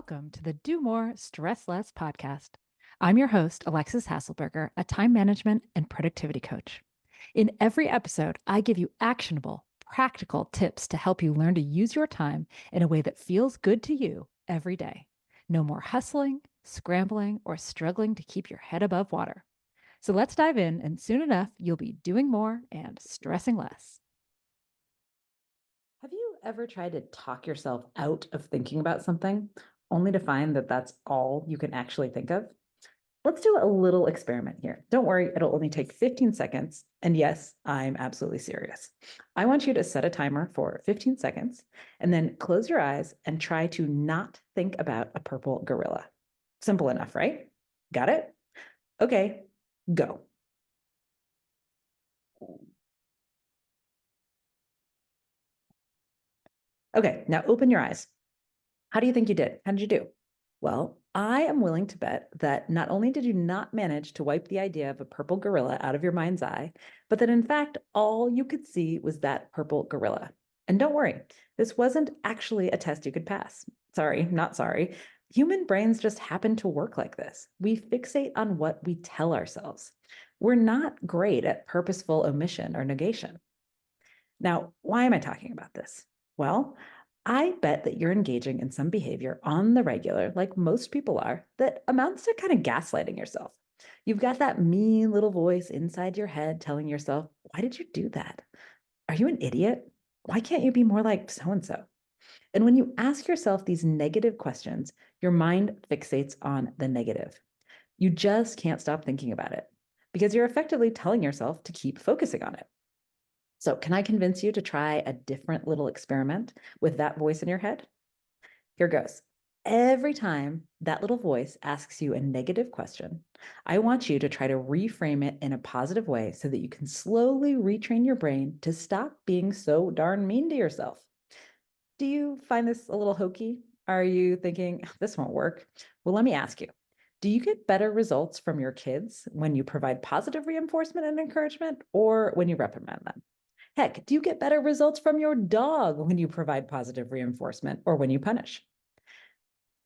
welcome to the Do More, Stress Less podcast. I'm your host, Alexis Hasselberger, a time management and productivity coach. In every episode, I give you actionable, practical tips to help you learn to use your time in a way that feels good to you every day. No more hustling, scrambling, or struggling to keep your head above water. So let's dive in, and soon enough, you'll be doing more and stressing less. Have you ever tried to talk yourself out of thinking about something only to find that that's all you can actually think of? Let's do a little experiment here. Don't worry, it'll only take 15 seconds. And yes, I'm absolutely serious. I want you to set a timer for 15 seconds and then close your eyes and try to not think about a purple gorilla. Simple enough, right? Got it? Okay, go. Okay, now open your eyes. How do you think you did? How did you do? Well, I am willing to bet that not only did you not manage to wipe the idea of a purple gorilla out of your mind's eye, but that in fact, all you could see was that purple gorilla. And don't worry, this wasn't actually a test you could pass. Sorry, not sorry. Human brains just happen to work like this. We fixate on what we tell ourselves. We're not great at purposeful omission or negation. Now, why am I talking about this? Well, I bet that you're engaging in some behavior on the regular, like most people are, that amounts to kind of gaslighting yourself. You've got that mean little voice inside your head telling yourself, why did you do that? Are you an idiot? Why can't you be more like so and so? And when you ask yourself these negative questions, your mind fixates on the negative. You just can't stop thinking about it because you're effectively telling yourself to keep focusing on it. So, can I convince you to try a different little experiment with that voice in your head? Here goes. Every time that little voice asks you a negative question, I want you to try to reframe it in a positive way so that you can slowly retrain your brain to stop being so darn mean to yourself. Do you find this a little hokey? Are you thinking, this won't work? Well, let me ask you. Do you get better results from your kids when you provide positive reinforcement and encouragement or when you reprimand them? Heck, do you get better results from your dog when you provide positive reinforcement or when you punish?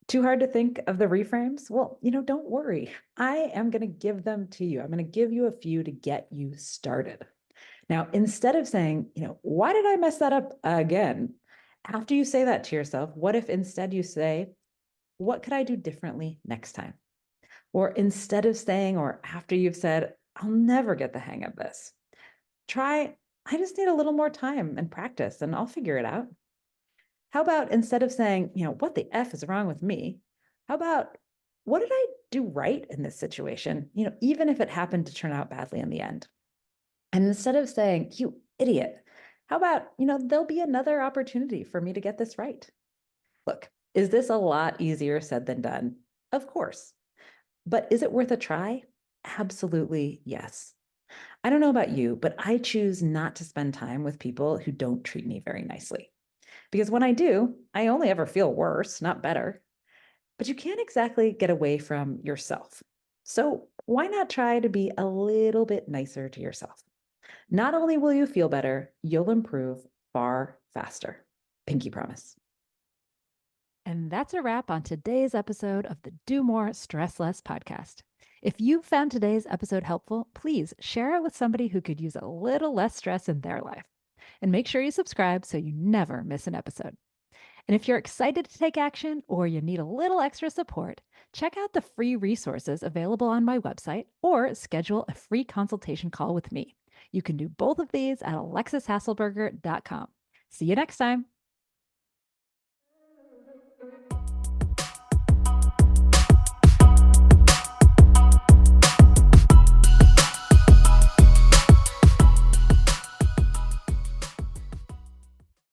Too hard to think of the reframes? Well, don't worry. I am going to give them to you. I'm going to give you a few to get you started. Now, instead of saying, why did I mess that up again? After you say that to yourself, what if instead you say, what could I do differently next time? Or instead of saying, or after you've said, I'll never get the hang of this, try, I just need a little more time and practice and I'll figure it out. How about instead of saying, what the F is wrong with me? How about what did I do right in this situation? Even if it happened to turn out badly in the end. And instead of saying, you idiot, how about, there'll be another opportunity for me to get this right. Look, is this a lot easier said than done? Of course. But is it worth a try? Absolutely yes. I don't know about you, but I choose not to spend time with people who don't treat me very nicely. Because when I do, I only ever feel worse, not better. But you can't exactly get away from yourself. So why not try to be a little bit nicer to yourself? Not only will you feel better, you'll improve far faster. Pinky promise. And that's a wrap on today's episode of the Do More, Stress Less podcast. If you found today's episode helpful, please share it with somebody who could use a little less stress in their life. And make sure you subscribe so you never miss an episode. And if you're excited to take action or you need a little extra support, check out the free resources available on my website or schedule a free consultation call with me. You can do both of these at alexishasselberger.com. See you next time.